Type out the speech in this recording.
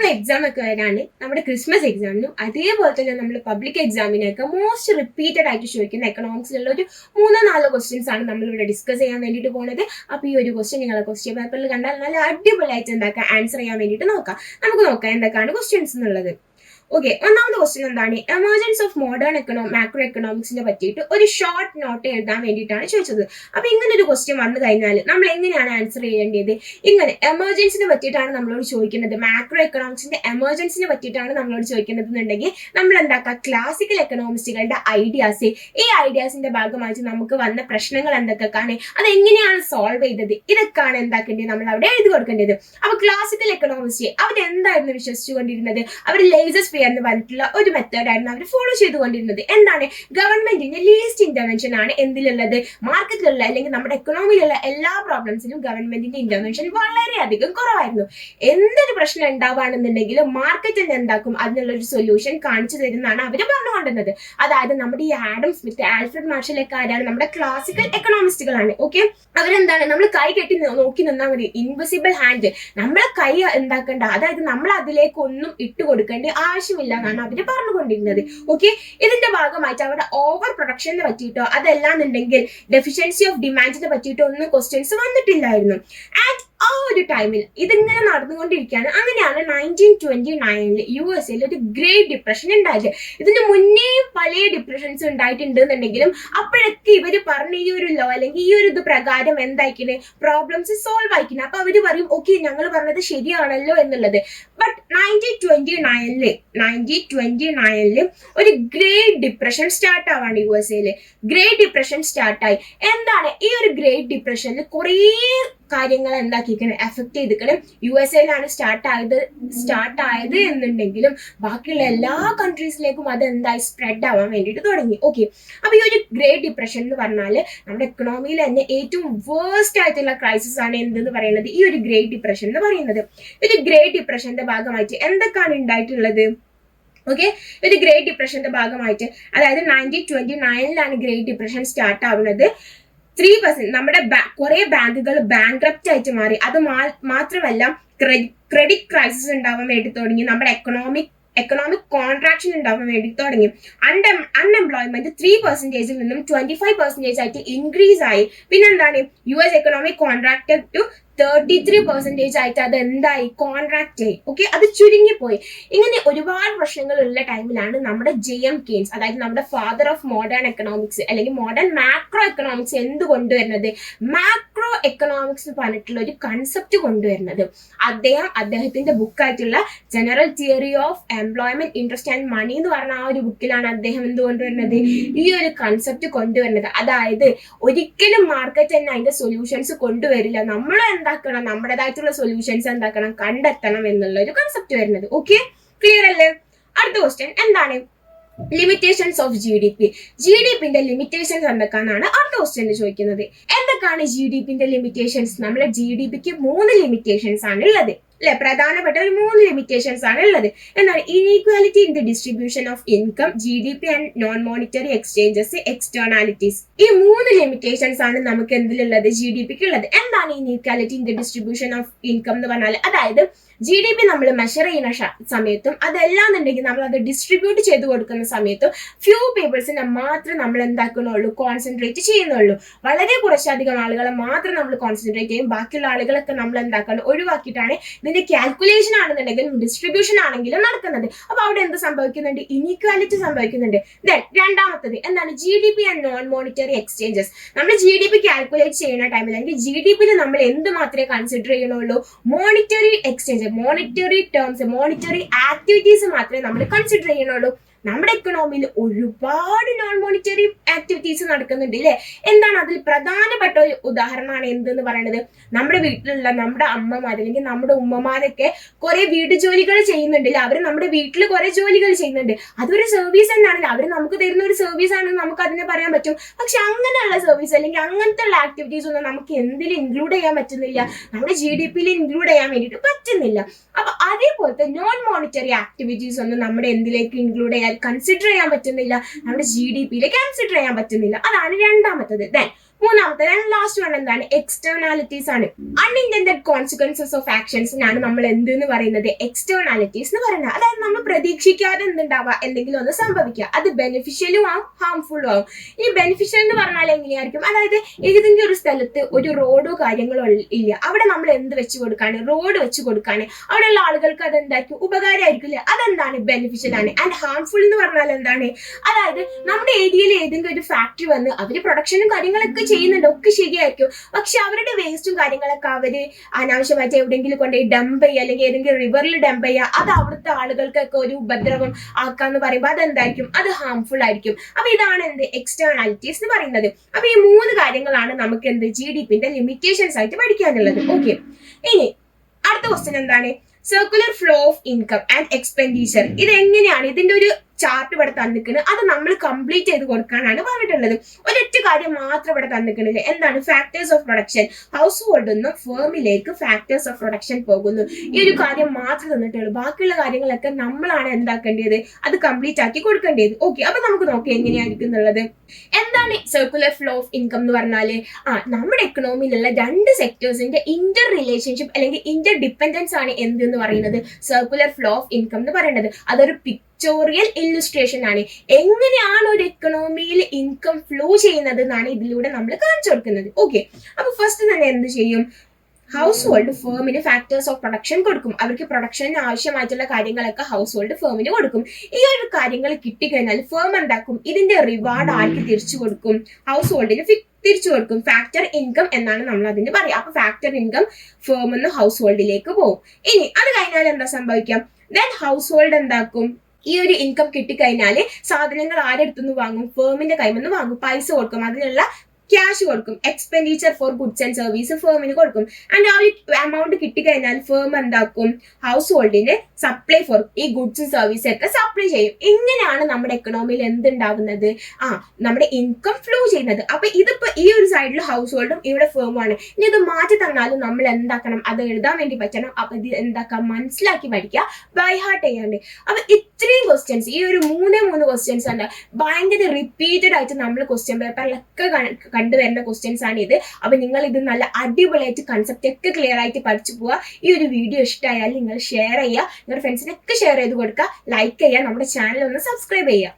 നമ്മൾ എക്സാം ഒക്കെ വരാണ്, നമ്മുടെ ക്രിസ്മസ് എക്സാമിനും അതേപോലെ തന്നെ നമ്മൾ പബ്ലിക് എക്സാമിനൊക്കെ മോസ്റ്റ് റിപ്പീറ്റഡ് ആയിട്ട് ചോദിക്കുന്ന എക്കണോമിക്സിലുള്ള ഒരു 3-4 ക്വസ്റ്റ്യൻസ് ആണ് നമ്മളിവിടെ ഡിസ്കസ് ചെയ്യാൻ വേണ്ടിയിട്ട് പോകുന്നത്. അപ്പോൾ ഈ ഒരു ക്വസ്റ്റ്യൻ നിങ്ങളെ ക്വസ്റ്റ്യൻ പേപ്പറിൽ കണ്ടാൽ നല്ല അടിപൊളിയായിട്ട് എന്താക്കാം ആൻസർ ചെയ്യാൻ വേണ്ടിയിട്ട് നോക്കാം. നമുക്ക് നോക്കാം എന്തൊക്കെയാണ് ക്വസ്റ്റ്യൻസ് എന്നുള്ളത്. ഓക്കെ, ഒന്നാമത്തെ ക്വസ്റ്റ്യൻ എന്താണ്? എമർജൻസ് ഓഫ് മോഡേൺ മാക്രോ എക്കണോമിക്സിനെ പറ്റിയിട്ട് ഒരു ഷോർട്ട് നോട്ട് എഴുതാൻ വേണ്ടിയിട്ടാണ് ചോദിച്ചത്. അപ്പൊ ഇങ്ങനെ ഒരു ക്വസ്റ്റ്യൻ വന്നു കഴിഞ്ഞാൽ നമ്മൾ എങ്ങനെയാണ് ആൻസർ ചെയ്യേണ്ടത്? ഇങ്ങനെ എമർജൻസിനെ പറ്റിയിട്ടാണ് നമ്മളോട് ചോദിക്കുന്നത്, മാക്രോ എക്കണോമിക്സിന്റെ എമർജൻസിനെ പറ്റിയിട്ടാണ് നമ്മളോട് ചോദിക്കുന്നത് എന്നുണ്ടെങ്കിൽ നമ്മൾ എന്താക്കുക, ക്ലാസിക്കൽ എക്കണോമിസ്റ്റുകളുടെ ഐഡിയാസ്, ഈ ഐഡിയാസിന്റെ ഭാഗമായിട്ട് നമുക്ക് വന്ന പ്രശ്നങ്ങൾ എന്തൊക്കെയാണ്, അതെങ്ങനെയാണ് സോൾവ് ചെയ്തത്, ഇതൊക്കെയാണ് എന്താക്കേണ്ടത്, നമ്മൾ അവിടെ എഴുതി കൊടുക്കേണ്ടത്. അപ്പൊ ക്ലാസിക്കൽ എക്കണോമിസ്റ്റ് അവരെന്തായിരുന്നു വിശ്വസിച്ചുകൊണ്ടിരുന്നത്? അവർ ലേസസ് എന്ന് പറഞ്ഞിട്ടുള്ള ഒരു മെത്തേഡായിരുന്നു അവർ ഫോളോ ചെയ്തുകൊണ്ടിരുന്നത്. എന്താണ്? ഗവൺമെന്റിന്റെ ലീസ്റ്റ് ഇന്റർവെൻഷൻ ആണ് എന്തിലുള്ളത്, മാർക്കറ്റിലുള്ള അല്ലെങ്കിൽ നമ്മുടെ എക്കണോമിയിലുള്ള എല്ലാ പ്രോബ്ലംസിലും ഗവൺമെന്റിന്റെ ഇന്റർവെൻഷൻ വളരെയധികം കുറവായിരുന്നു. എന്തൊരു പ്രശ്നം ഉണ്ടാവുകയാണെന്നുണ്ടെങ്കിലും മാർക്കറ്റിൽ എന്താക്കും, അതിനുള്ള ഒരു സൊല്യൂഷൻ കാണിച്ചു തരുന്നതാണ് അവർ പറഞ്ഞുകൊണ്ടിരുന്നത്. അതായത് നമ്മുടെ ഈ ആഡം സ്മിത്ത്, ആൽഫ്രഡ് മാർഷലൊക്കെ ആരാണ്? നമ്മുടെ ക്ലാസിക്കൽ എക്കണോമിസ്റ്റുകളാണ്. ഓക്കെ, അവരെന്താണ്, നമ്മൾ കൈ കെട്ടി നോക്കി നിന്നാൽ മതി, ഇൻവിസിബിൾ ഹാൻഡ്, നമ്മളെ കൈ എന്താക്കണ്ട, അതായത് നമ്മൾ അതിലേക്ക് ഒന്നും ഇട്ട് കൊടുക്കേണ്ട ആവശ്യമില്ല എന്നാണ് അവര് പറഞ്ഞുകൊണ്ടിരുന്നത്. ഓക്കെ, ഇതിന്റെ ഭാഗമായിട്ട് അവിടെ ഓവർ പ്രൊഡക്ഷനെ പറ്റിയിട്ടോ അതല്ലാന്നുണ്ടെങ്കിൽ ഡെഫിഷ്യൻസി ഓഫ് ഡിമാൻഡിനെ പറ്റിയിട്ടോ ഒന്നും ക്വസ്റ്റ്യൻസ് വന്നിട്ടില്ലായിരുന്നു. ആൻഡ് ആ ഒരു ടൈമിൽ ഇതിങ്ങനെ നടന്നുകൊണ്ടിരിക്കുകയാണ്. അങ്ങനെയാണ് 1929 USA ഒരു ഗ്രേറ്റ് ഡിപ്രഷൻ ഉണ്ടായത്. ഇതിന് മുന്നേയും പല ഡിപ്രഷൻസ് ഉണ്ടായിട്ടുണ്ട് എന്നുണ്ടെങ്കിലും അപ്പോഴൊക്കെ ഇവര് പറഞ്ഞ ഈ ഒരു ലോ അല്ലെങ്കിൽ ഈ ഒരു ഇത് പ്രകാരം എന്തായിക്കണേ, പ്രോബ്ലംസ് സോൾവ് ആയിക്കണേ. അപ്പൊ അവര് പറയും ഓക്കെ ഞങ്ങൾ പറഞ്ഞത് ശരിയാണല്ലോ എന്നുള്ളത്. ബട്ട് 1929 ഒരു ഗ്രേറ്റ് ഡിപ്രഷൻ സ്റ്റാർട്ട് ആവാണ് USA. ഗ്രേറ്റ് ഡിപ്രഷൻ സ്റ്റാർട്ടായി. എന്താണ് ഈ ഒരു ഗ്രേറ്റ് ഡിപ്രഷനിൽ കുറേ കാര്യങ്ങൾ എന്താക്കിക്കണം, എഫക്ട് ചെയ്തിക്കണം. USA സ്റ്റാർട്ട് ആയത് എന്നുണ്ടെങ്കിലും ബാക്കിയുള്ള എല്ലാ കൺട്രീസിലേക്കും അത് എന്തായി സ്പ്രെഡ് ആവാൻ വേണ്ടിയിട്ട് തുടങ്ങി. ഓക്കെ, അപ്പൊ ഈ ഒരു ഗ്രേറ്റ് ഡിപ്രഷൻ എന്ന് പറഞ്ഞാൽ നമ്മുടെ എക്കണോമിയിൽ തന്നെ ഏറ്റവും വേഴ്സ്റ്റ് ആയിട്ടുള്ള ക്രൈസിസ് ആണ് എന്തെന്ന് പറയുന്നത്, ഈ ഒരു ഗ്രേറ്റ് ഡിപ്രഷൻ എന്ന് പറയുന്നത്. ഒരു ഗ്രേറ്റ് ഡിപ്രഷന്റെ ഭാഗമായിട്ട് എന്തൊക്കെയാണ് ഉണ്ടായിട്ടുള്ളത്? ഓക്കെ, ഒരു ഗ്രേറ്റ് ഡിപ്രഷന്റെ ഭാഗമായിട്ട് അതായത് 1929 ഗ്രേറ്റ് ഡിപ്രഷൻ സ്റ്റാർട്ട് ആവുന്നത്. 3% നമ്മുടെ കുറെ ബാങ്കുകൾ ബാങ്ക്രപ്റ്റ് ആയിട്ട് മാറി. അത് മാത്രമല്ല ക്രെഡിറ്റ് ക്രൈസിസ് ഉണ്ടാവാൻ വേണ്ടി തുടങ്ങി. നമ്മുടെ എക്കണോമിക് കോൺട്രാക്ഷൻ ഉണ്ടാവാൻ വേണ്ടി തുടങ്ങി. അൺഎംപ്ലോയ്മെന്റ് 3% നിന്നും 25% ആയിട്ട് ഇൻക്രീസ് ആയി. പിന്നെന്താണ്, US എക്കണോമിക് കോൺട്രാക്റ്റഡ് ടു 33% ആയിട്ട് അത് എന്തായി, കോൺട്രാക്ട് ആയി. ഓക്കെ, അത് ചുരുങ്ങിപ്പോയി. ഇങ്ങനെ ഒരുപാട് പ്രശ്നങ്ങൾ ഉള്ള ടൈമിലാണ് നമ്മുടെ JM കെയ്ൻസ്, അതായത് നമ്മുടെ ഫാദർ ഓഫ് മോഡേൺ എക്കണോമിക്സ് അല്ലെങ്കിൽ മോഡേൺ മാക്രോ എക്കണോമിക്സ് എന്ത് കൊണ്ടുവരുന്നത്, മാക്രോ എക്കണോമിക്സ് പറഞ്ഞിട്ടുള്ള ഒരു കൺസെപ്റ്റ് കൊണ്ടുവരുന്നത്. അദ്ദേഹത്തിന്റെ ബുക്കായിട്ടുള്ള general theory of employment, interest and money എന്ന് പറഞ്ഞ ആ ഒരു ബുക്കിലാണ് അദ്ദേഹം എന്ത് കൊണ്ടുവരുന്നത്, ഈ ഒരു കൺസെപ്റ്റ് കൊണ്ടുവരുന്നത്. അതായത് ഒരിക്കലും മാർക്കറ്റ് തന്നെ അതിന്റെ സൊല്യൂഷൻസ് കൊണ്ടുവരില്ല, നമ്മൾ എന്താക്കണം, നമ്മുടേതായിട്ടുള്ള സൊല്യൂഷൻസ് എന്താക്കണം, കണ്ടെത്തണം എന്നുള്ള ഒരു കൺസെപ്റ്റ് വരുന്നത്. ഓക്കെ, ക്ലിയർ അല്ലേ? അടുത്ത ക്വസ്റ്റ്യൻ എന്താണ്? Limitations of GDP. GDPന്റെ ലിമിറ്റേഷൻസ് എന്തൊക്കെയാണ് അടുത്ത ക്വസ്റ്റ്യനിൽ ചോദിക്കുന്നത്. എന്തൊക്കെയാണ് GDPന്റെ ലിമിറ്റേഷൻസ്? നമ്മുടെ GDPക്ക് 3 ലിമിറ്റേഷൻസ് ആണ് ഉള്ളത് അല്ലെ, പ്രധാനപ്പെട്ട ഒരു 3 ലിമിറ്റേഷൻസ് ആണ് ഉള്ളത്. എന്താണ്? Inequality in the distribution of income, GDP and non monetary exchanges, externalities. ഈ 3 ലിമിറ്റേഷൻസ് ആണ് നമുക്ക് എന്തിലുള്ളത്, GDPക്ക് ഉള്ളത്. എന്താണ് inequality in the distribution of income എന്ന് പറഞ്ഞാൽ, അതായത് GDP നമ്മൾ മെഷർ ചെയ്യുന്ന സമയത്തും അതല്ലാന്നുണ്ടെങ്കിൽ നമ്മൾ അത് ഡിസ്ട്രിബ്യൂട്ട് ചെയ്ത് കൊടുക്കുന്ന സമയത്തും ഫ്യൂ പീപ്പിൾസിനെ മാത്രം നമ്മൾ എന്താക്കുന്നുള്ളൂ, കോൺസെൻട്രേറ്റ് ചെയ്യുന്നുള്ളൂ. വളരെ കുറച്ചധികം ആളുകളെ മാത്രം നമ്മൾ കോൺസെൻട്രേറ്റ് ചെയ്യും. ബാക്കിയുള്ള ആളുകളൊക്കെ നമ്മൾ എന്താക്കണം, ഒഴിവാക്കിയിട്ടാണ് ഇതിന്റെ കാൽക്കുലേഷൻ ആണെന്നുണ്ടെങ്കിലും ഡിസ്ട്രിബ്യൂഷൻ ആണെങ്കിലും നടക്കുന്നത്. അപ്പൊ അവിടെ എന്ത് സംഭവിക്കുന്നുണ്ട്, ഇനീക്വാലിറ്റി സംഭവിക്കുന്നുണ്ട്. ദെൻ രണ്ടാമത്തത് എന്താണ്, GDP and non monetary exchanges. നമ്മൾ GDP കാൽക്കുലേറ്റ് ചെയ്യുന്ന ടൈമിൽ അല്ലെങ്കിൽ GDPയിൽ നമ്മൾ എന്ത് മാത്രമേ കൺസിഡർ ചെയ്യണുള്ളൂ, monetary exchange, monetary terms, monetary activities മാത്രമേ നമ്മൾ കൺസിഡർ ചെയ്യണുള്ളൂ. നമ്മുടെ എക്കണോമിയിൽ ഒരുപാട് നോൺ മോണിറ്ററി ആക്ടിവിറ്റീസ് നടക്കുന്നുണ്ട് അല്ലേ. എന്താണ് അതിൽ പ്രധാനപ്പെട്ട ഒരു ഉദാഹരണമാണ് എന്തെന്ന് പറയുന്നത്, നമ്മുടെ വീട്ടിലുള്ള നമ്മുടെ അമ്മമാർ അല്ലെങ്കിൽ നമ്മുടെ ഉമ്മമാരൊക്കെ കുറെ വീട്ടു ജോലികൾ ചെയ്യുന്നുണ്ടല്ലേ, അവർ നമ്മുടെ വീട്ടിൽ കുറെ ജോലികൾ ചെയ്യുന്നുണ്ട്. അതൊരു സർവീസ് എന്നാണല്ലോ, അവർ നമുക്ക് തരുന്ന ഒരു സർവീസ് ആണെന്ന് നമുക്ക് അതിനെ പറയാൻ പറ്റും. പക്ഷെ അങ്ങനെയുള്ള സർവീസ് അല്ലെങ്കിൽ അങ്ങനത്തെ ഉള്ള ആക്ടിവിറ്റീസ് ഒന്നും നമുക്ക് എന്തിൽ ഇൻക്ലൂഡ് ചെയ്യാൻ പറ്റുന്നില്ല, നമ്മുടെ GDPയിൽ ഇൻക്ലൂഡ് ചെയ്യാൻ വേണ്ടിയിട്ട് പറ്റുന്നില്ല. അപ്പൊ അതേപോലത്തെ നോൺ മോണിറ്ററി ആക്ടിവിറ്റീസ് ഒന്നും നമ്മുടെ എന്തിലേക്ക് ഇൻക്ലൂഡ് ചെയ്യാൻ കൺസിഡർ ചെയ്യാൻ പറ്റുന്നില്ല, നമ്മുടെ GDPയിൽ കൺസിഡർ ചെയ്യാൻ പറ്റുന്നില്ല. അതാണ് രണ്ടാമത്തത്. ദെൻ മൂന്നാമത്തെ ലാസ്റ്റ് വൺ എന്താണ്? എക്സ്റ്റേണാലിറ്റീസ് ആണ്. അൺഇന്റൻഡഡ് കോൺസിക്വൻസസ് ഓഫ് ആക്ഷൻസിനാണ് നമ്മൾ എന്തെന്ന് പറയുന്നത്? എക്സ്റ്റേണാലിറ്റീസ് എന്ന് പറയുന്നത്. അതായത് നമ്മൾ പ്രതീക്ഷിക്കാതെ എന്തുണ്ടാവുക, എന്തെങ്കിലും ഒന്ന് സംഭവിക്കുക. അത് ബെനിഫിഷ്യലും ആവും ഹാംഫുള്ളും ആവും. ഈ ബെനിഫിഷ്യൽ എന്ന് പറഞ്ഞാൽ എങ്ങനെയായിരിക്കും? അതായത് ഏതെങ്കിലും ഒരു സ്ഥലത്ത് ഒരു റോഡോ കാര്യങ്ങളോ ഇല്ല, അവിടെ നമ്മൾ എന്ത് വെച്ച് കൊടുക്കാണ്? റോഡ് വെച്ച് കൊടുക്കാണ്. അവിടെയുള്ള ആളുകൾക്ക് അതെന്തായിരിക്കും? ഉപകാരമായിരിക്കില്ല. അതെന്താണ്? ബെനിഫിഷ്യൽ ആണ്. ആൻഡ് ഹാംഫുൾ എന്ന് പറഞ്ഞാൽ എന്താണ്? അതായത് നമ്മുടെ ഏരിയയിൽ ഏതെങ്കിലും ഒരു ഫാക്ടറി വന്ന് അവര് പ്രൊഡക്ഷനും കാര്യങ്ങളൊക്കെ ചെയ്യുന്നുണ്ട്, ഒക്കെ ശരിയായിരിക്കും. പക്ഷെ അവരുടെ വേസ്റ്റും കാര്യങ്ങളൊക്കെ അവര് അനാവശ്യമായിട്ട് എവിടെയെങ്കിലും കൊണ്ടുപോയി ഡംപ് ചെയ്യുക, അല്ലെങ്കിൽ ഏതെങ്കിലും റിവറിൽ ഡംപ് ചെയ്യുക, അത് അവിടുത്തെ ആളുകൾക്കൊക്കെ ഒരു ഉപദ്രവം ആക്കാന്ന് പറയുമ്പോൾ അതെന്തായിരിക്കും? അത് ഹാംഫുൾ ആയിരിക്കും. അപ്പൊ ഇതാണ് എന്ത്? എക്സ്റ്റേണാലിറ്റീസ് എന്ന് പറയുന്നത്. അപ്പൊ ഈ 3 കാര്യങ്ങളാണ് നമുക്ക് എന്ത് GDPന്റെ ലിമിറ്റേഷൻസ് ആയിട്ട് പഠിക്കാനുള്ളത്. ഓക്കെ, ഇനി അടുത്ത ക്വസ്റ്റ്യൻ എന്താണ്? Circular flow of income and expenditure. ഇത് എങ്ങനെയാണ്? ഇതിന്റെ ഒരു ചാർട്ട് ഇവിടെ തന്നിക്കുന്നത്, അത് നമ്മൾ കംപ്ലീറ്റ് ചെയ്ത് കൊടുക്കാനാണ് പറഞ്ഞിട്ടുള്ളത്. ഒരൊറ്റ കാര്യം മാത്രം ഇവിടെ തന്നിക്കുന്നില്ല. എന്താണ്? Factors of production. ഹൗസ് ഹോൾഡിൽ നിന്ന് ഫേമിലേക്ക് ഫാക്ടേഴ്സ് ഓഫ് പ്രൊഡക്ഷൻ പോകുന്നു. ഈ ഒരു കാര്യം മാത്രം തന്നിട്ടുള്ളൂ. ബാക്കിയുള്ള കാര്യങ്ങളൊക്കെ നമ്മളാണ് എന്താക്കേണ്ടത്? അത് കംപ്ലീറ്റ് ആക്കി കൊടുക്കേണ്ടത്. ഓക്കെ, അപ്പൊ നമുക്ക് നോക്കാം എങ്ങനെയായിരിക്കും എന്നുള്ളത്. എന്താണ് സർക്കുലർ ഫ്ലോ ഓഫ് ഇൻകം എന്ന് പറഞ്ഞാല്? നമ്മുടെ എക്കണോമിയിലുള്ള 2 സെക്ടേഴ്സിന്റെ ഇന്റർ റിലേഷൻഷിപ്പ് അല്ലെങ്കിൽ ഇന്റർ ഡിപ്പെൻഡൻസ് ആണ് എന്തെന്ന് പറയുന്നത്? സർക്കുലർ ഫ്ലോ ഓഫ് ഇൻകം എന്ന് പറയുന്നത്. അതൊരു പിക്ചോറിയൽ ഇല്ലുസ്ട്രേഷൻ ആണ്. എങ്ങനെയാണ് ഒരു എക്കണോമിയിൽ ഇൻകം ഫ്ലോ ചെയ്യുന്നത് എന്നാണ് ഇതിലൂടെ നമ്മൾ കാണിച്ചു കൊടുക്കുന്നത്. ഓക്കെ, അപ്പൊ ഫസ്റ്റ് തന്നെ എന്ത് ചെയ്യും? ഹൗസ് ഹോൾഡ് ഫേമിന് ഫാക്ടേഴ്സ് ഓഫ് പ്രൊഡക്ഷൻ കൊടുക്കും. അവർക്ക് പ്രൊഡക്ഷന് ആവശ്യമായിട്ടുള്ള കാര്യങ്ങളൊക്കെ ഹൗസ് ഹോൾഡ് ഫേമിന് കൊടുക്കും. ഈ ഒരു കാര്യങ്ങൾ കിട്ടിക്കഴിഞ്ഞാൽ ഫേം എന്താക്കും? ഇതിന്റെ റിവാർഡ് ആർക്ക് തിരിച്ചു കൊടുക്കും? ഹൗസ് ഹോൾഡിന് തിരിച്ചു കൊടുക്കും. ഫാക്ടർ ഇൻകം എന്നാണ് നമ്മൾ അതിന് പറയുക. അപ്പൊ ഫാക്ടർ ഇൻകം ഫേമിൽ നിന്ന് ഹൗസ് ഹോൾഡിലേക്ക് പോകും. ഇനി അത് കഴിഞ്ഞാൽ എന്താ സംഭവിക്കാം? ദെൻ ഹൗസ് ഹോൾഡ് എന്താക്കും? ഈ ഒരു ഇൻകം കിട്ടിക്കഴിഞ്ഞാല് സാധനങ്ങൾ ആരെടുത്തുനിന്ന് വാങ്ങും? ഫേമിന്റെ കൈമിൽ നിന്ന് വാങ്ങും. പൈസ കൊടുക്കും, അതിനുള്ള ക്യാഷ് കൊടുക്കും. Expenditure for goods and service ഫേമിന് കൊടുക്കും. ആൻഡ് ആ ഒരു എമൗണ്ട് കിട്ടിക്കഴിഞ്ഞാൽ ഫേം എന്താക്കും? ഹൗസ് ഹോൾഡിന് സപ്ലൈ ഫോർ ഈ ഗുഡ്സും സർവീസും ഒക്കെ സപ്ലൈ ചെയ്യും. ഇങ്ങനെയാണ് നമ്മുടെ എക്കണോമിയിൽ എന്തുണ്ടാവുന്നത്? നമ്മുടെ ഇൻകം ഫ്ലോ ചെയ്യുന്നത്. അപ്പൊ ഇതിപ്പോ ഈ ഒരു സൈഡിൽ ഹൗസ് ഹോൾഡും ഇവിടെ ഫേമുമാണ്. ഇനി ഇത് മാറ്റി തന്നാലും നമ്മൾ എന്താക്കണം? അത് എഴുതാൻ വേണ്ടി പറ്റണം. അപ്പൊ ഇത് എന്താക്കാം? മനസ്സിലാക്കി പഠിക്കുക, ബൈ ഹാർട്ട് ചെയ്യാണ്ട്. അപ്പൊ ഇത്രയും ക്വസ്റ്റ്യൻസ്, ഈ ഒരു 3 ക്വസ്റ്റ്യൻസ് ഉണ്ട്, ഭയങ്കര റിപ്പീറ്റഡ് ആയിട്ട് നമ്മൾ ക്വസ്റ്റ്യൻ പേപ്പറിലൊക്കെ കണ്ടുവരുന്ന ക്വസ്റ്റ്യൻസ് ആണ് ഇത്. അപ്പൊ നിങ്ങൾ ഇത് നല്ല അടിപൊളിയായിട്ട് കൺസെപ്റ്റ് ഒക്കെ ക്ലിയർ ആയിട്ട് പഠിച്ചു പോവുക. ഈ ഒരു വീഡിയോ ഇഷ്ടമായാൽ നിങ്ങൾ ഷെയർ ചെയ്യുക, നിങ്ങളുടെ ഫ്രണ്ട്സിനൊക്കെ ഷെയർ ചെയ്ത് കൊടുക്കുക, ലൈക്ക് ചെയ്യുക, നമ്മുടെ ചാനൽ ഒന്ന് സബ്സ്ക്രൈബ് ചെയ്യുക.